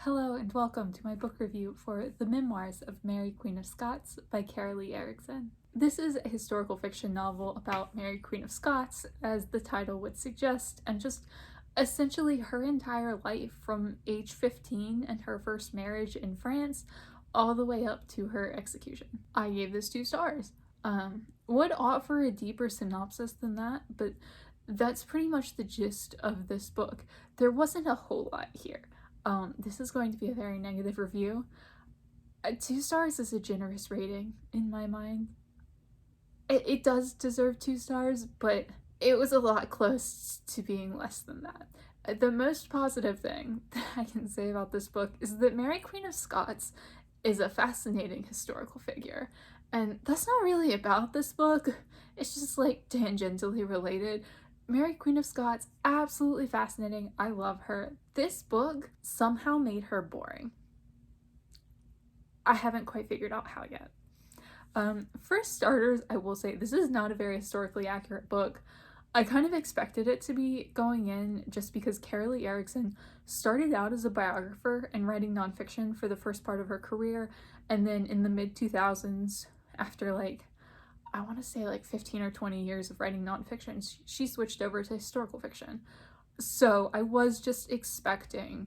Hello and welcome to my book review for The Memoirs of Mary Queen of Scots by Erickson. This is a historical fiction novel about Mary Queen of Scots, as the title would suggest, and just essentially her entire life from age 15 and her first marriage in France all the way up to her execution. I gave this 2 stars. Would offer a deeper synopsis than that, but that's pretty much the gist of this book. There wasn't a whole lot here. This is going to be a very negative review. 2 stars is a generous rating in my mind. It does deserve 2 stars, but it was a lot close to being less than that. The most positive thing that I can say about this book is that Mary Queen of Scots is a fascinating historical figure. And that's not really about this book. It's just like tangentially related. Mary Queen of Scots, absolutely fascinating. I love her. This book somehow made her boring. I haven't quite figured out how yet. For starters, I will say this is not a very historically accurate book. I kind of expected it to be going in just because Erickson started out as a biographer and writing nonfiction for the first part of her career, and then in the mid-2000s, after I want to say 15 or 20 years of writing nonfiction, she switched over to historical fiction. So I was just expecting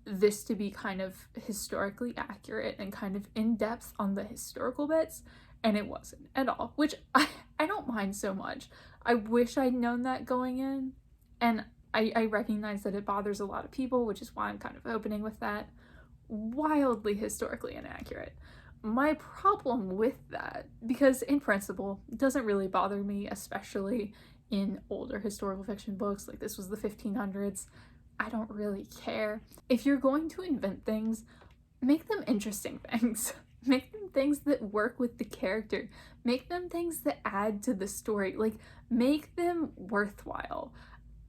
this to be kind of historically accurate and kind of in-depth on the historical bits, and it wasn't at all, which I don't mind so much. I wish I'd known that going in, and I recognize that it bothers a lot of people, which is why I'm kind of opening with that. Wildly historically inaccurate. My problem with that, because in principle, it doesn't really bother me, especially in older historical fiction books, like this was the 1500s, I don't really care. If you're going to invent things, make them interesting things. Make them things that work with the character. Make them things that add to the story. Make them worthwhile.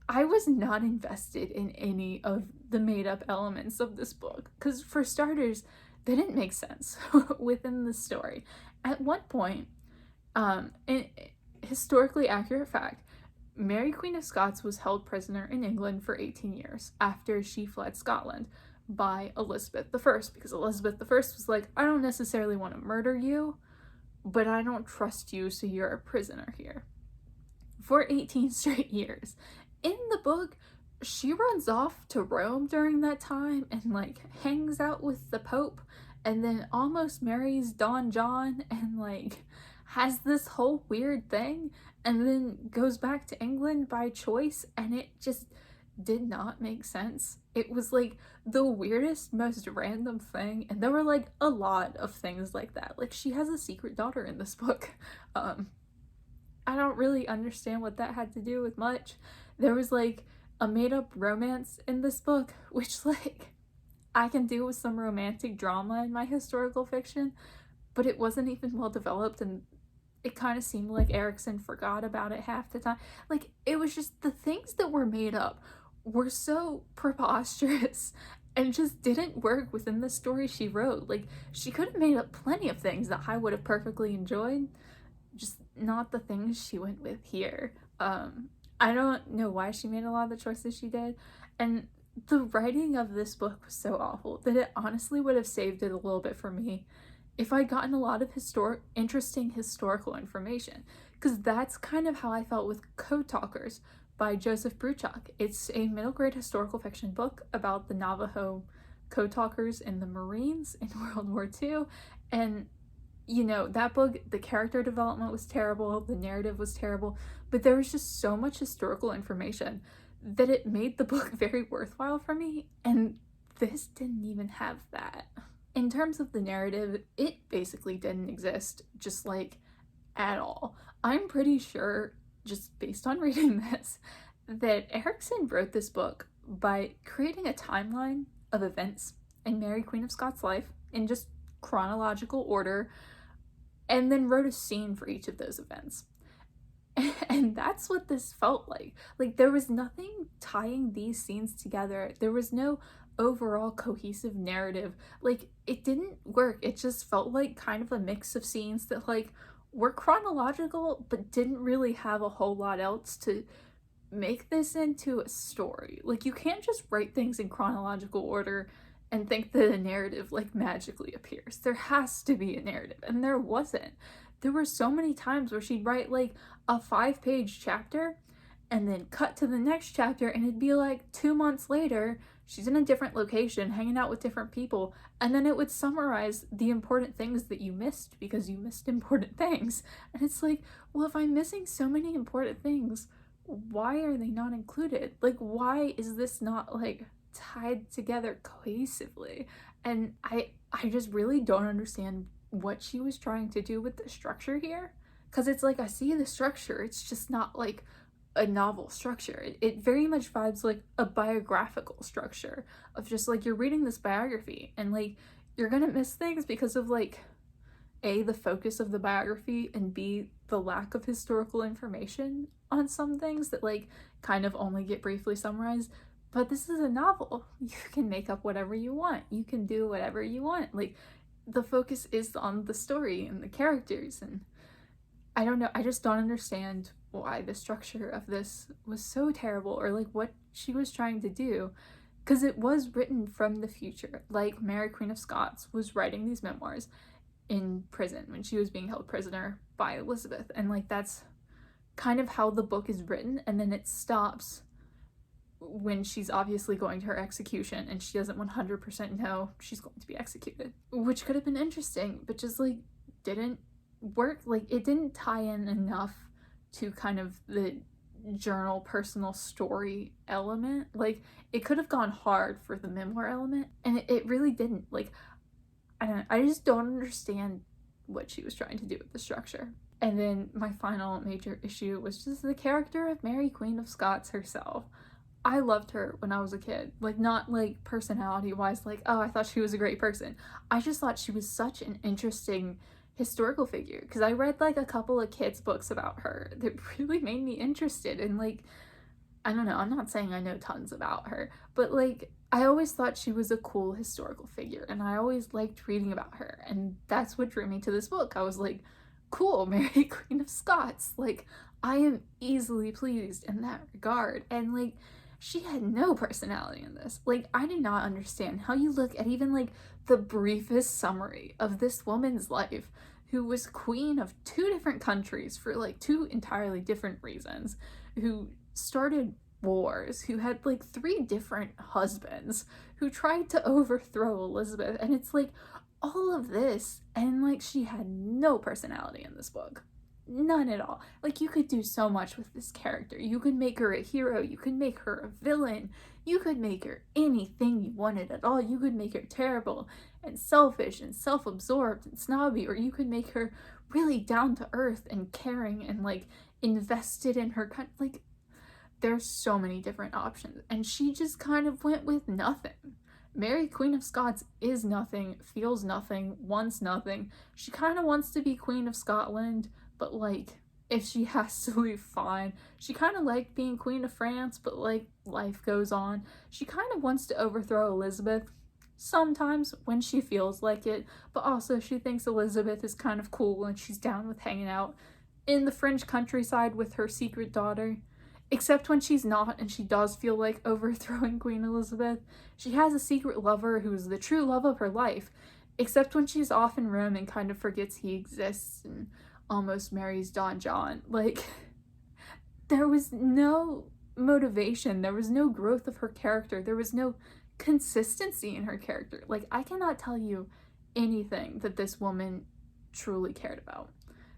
I was not invested in any of the made-up elements of this book, because for starters, they didn't make sense within the story. At one point, in historically accurate fact, Mary Queen of Scots was held prisoner in England for 18 years after she fled Scotland by Elizabeth I, because Elizabeth I was like, I don't necessarily want to murder you, but I don't trust you, so you're a prisoner here. For 18 straight years. In the book, she runs off to Rome during that time and hangs out with the Pope, and then almost marries Don John and has this whole weird thing, and then goes back to England by choice, and it just did not make sense. It was the weirdest, most random thing, and there were a lot of things like that. She has a secret daughter in this book. I don't really understand what that had to do with much. There was a made-up romance in this book, which I can do with some romantic drama in my historical fiction, but it wasn't even well developed, and it kind of seemed like Erickson forgot about it half the time. It was just the things that were made up were so preposterous and just didn't work within the story she wrote. She could have made up plenty of things that I would have perfectly enjoyed, just not the things she went with here. I don't know why she made a lot of the choices she did, and the writing of this book was so awful that it honestly would have saved it a little bit for me if I'd gotten a lot of interesting historical information, because that's kind of how I felt with Code Talkers by Joseph Bruchac. It's a middle grade historical fiction book about the Navajo code talkers in the Marines in World War II, and that book, the character development was terrible, the narrative was terrible, but there was just so much historical information that it made the book very worthwhile for me, and this didn't even have that. In terms of the narrative, it basically didn't exist, just at all. I'm pretty sure, just based on reading this, that Erickson wrote this book by creating a timeline of events in Mary Queen of Scots' life in just chronological order, and then wrote a scene for each of those events. And that's what this felt like. There was nothing tying these scenes together. There was no overall cohesive narrative. It didn't work. It just felt like kind of a mix of scenes that were chronological but didn't really have a whole lot else to make this into a story. You can't just write things in chronological order and think that a narrative like magically appears. There has to be a narrative, and there wasn't. There were so many times where she'd write like a 5-page chapter and then cut to the next chapter, and it'd be like 2 months later, she's in a different location, hanging out with different people, and then it would summarize the important things that you missed because you missed important things. And it's like, well, if I'm missing so many important things, why are they not included? Like, why is this not like tied together cohesively? And I just really don't understand what she was trying to do with the structure here, because it's like I see the structure, it's just not like a novel structure. It very much vibes like a biographical structure of just like you're reading this biography and like you're gonna miss things because of like A, the focus of the biography, and B, the lack of historical information on some things that like kind of only get briefly summarized. But this is a novel. You can make up whatever you want. You can do whatever you want. Like, the focus is on the story and the characters, and I don't know, I just don't understand why the structure of this was so terrible, or like what she was trying to do, because it was written from the future. Like, Mary Queen of Scots was writing these memoirs in prison when she was being held prisoner by Elizabeth, and like that's kind of how the book is written, and then it stops when she's obviously going to her execution and she doesn't 100% know she's going to be executed, which could have been interesting, but just like didn't work. Like, it didn't tie in enough to kind of the journal personal story element. Like, it could have gone hard for the memoir element, and it really didn't. Like, I just don't understand what she was trying to do with the structure. And then my final major issue was just the character of Mary Queen of Scots herself. I loved her when I was a kid. Like, not like personality wise, like, oh, I thought she was a great person. I just thought she was such an interesting historical figure, because I read like a couple of kids' books about her that really made me interested in, like, I don't know, I'm not saying I know tons about her, but like I always thought she was a cool historical figure, and I always liked reading about her, and that's what drew me to this book. I was like, cool, Mary Queen of Scots, like, I am easily pleased in that regard. And like, she had no personality in this. Like, I do not understand how you look at even like the briefest summary of this woman's life, who was queen of 2 different countries for like 2 entirely different reasons, who started wars, who had like 3 different husbands, who tried to overthrow Elizabeth, and it's like all of this, and like she had no personality in this book. None at all. Like, you could do so much with this character. You could make her a hero, you could make her a villain, you could make her anything you wanted at all. You could make her terrible and selfish and self-absorbed and snobby, or you could make her really down to earth and caring and like invested in her country. Like, there's so many different options, and she just kind of went with nothing. Mary Queen of Scots is nothing, feels nothing, wants nothing. She kind of wants to be Queen of Scotland, but like, if she has to leave, fine. She kind of liked being Queen of France, but like, life goes on. She kind of wants to overthrow Elizabeth sometimes when she feels like it, but also she thinks Elizabeth is kind of cool and she's down with hanging out in the French countryside with her secret daughter. Except when she's not, and she does feel like overthrowing Queen Elizabeth. She has a secret lover who is the true love of her life, except when she's off in Rome and kind of forgets he exists and almost marries Don John. Like, there was no motivation, there was no growth of her character, there was no consistency in her character. Like, I cannot tell you anything that this woman truly cared about,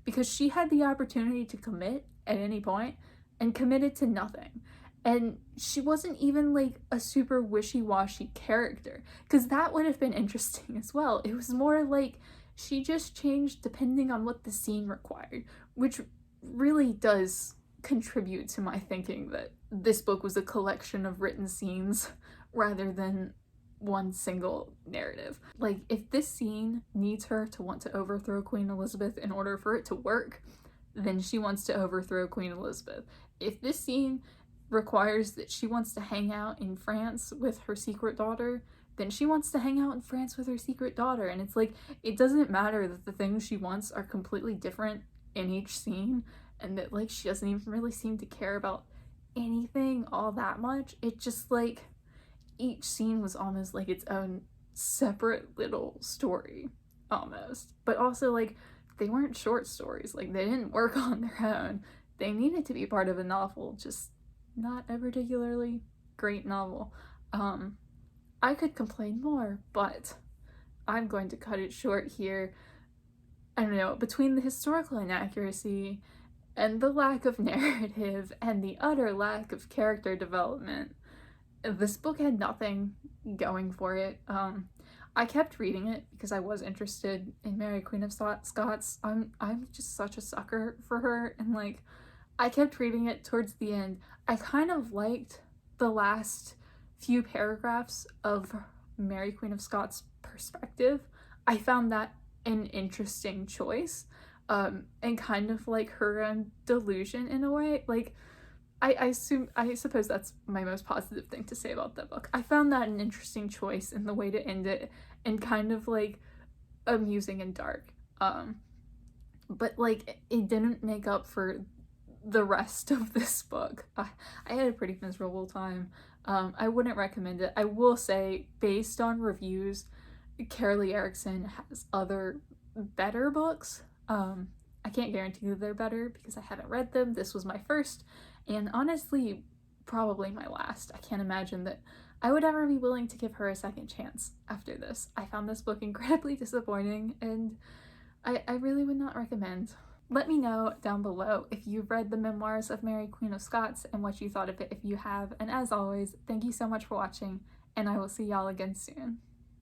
because she had the opportunity to commit at any point and committed to nothing. And she wasn't even like a super wishy-washy character, because that would have been interesting as well. It was more like she just changed depending on what the scene required, which really does contribute to my thinking that this book was a collection of written scenes rather than one single narrative. Like, if this scene needs her to want to overthrow Queen Elizabeth in order for it to work, then she wants to overthrow Queen Elizabeth. If this scene requires that she wants to hang out in France with her secret daughter, then she wants to hang out in France with her secret daughter. And it's like, it doesn't matter that the things she wants are completely different in each scene, and that like she doesn't even really seem to care about anything all that much. It just like, each scene was almost like its own separate little story almost. But also, like, they weren't short stories. Like, they didn't work on their own. They needed to be part of a novel, just not a particularly great novel. I could complain more, but I'm going to cut it short here. I don't know, between the historical inaccuracy and the lack of narrative and the utter lack of character development, this book had nothing going for it. I kept reading it because I was interested in Mary Queen of Scots. I'm just such a sucker for her, and like I kept reading it towards the end. I kind of liked the last few paragraphs of Mary Queen of Scots' perspective. I found that an interesting choice, and kind of like her own delusion in a way. Like I suppose that's my most positive thing to say about that book. I found that an interesting choice in the way to end it, and kind of like amusing and dark. But like it didn't make up for the rest of this book. I had a pretty miserable time. I wouldn't recommend it. I will say, based on reviews, Carolee Erickson has other better books. I can't guarantee that they're better because I haven't read them. This was my first, and honestly, probably my last. I can't imagine that I would ever be willing to give her a second chance after this. I found this book incredibly disappointing, and I really would not recommend. Let me know down below if you've read the Memoirs of Mary Queen of Scots and what you thought of it if you have. And as always, thank you so much for watching, and I will see y'all again soon.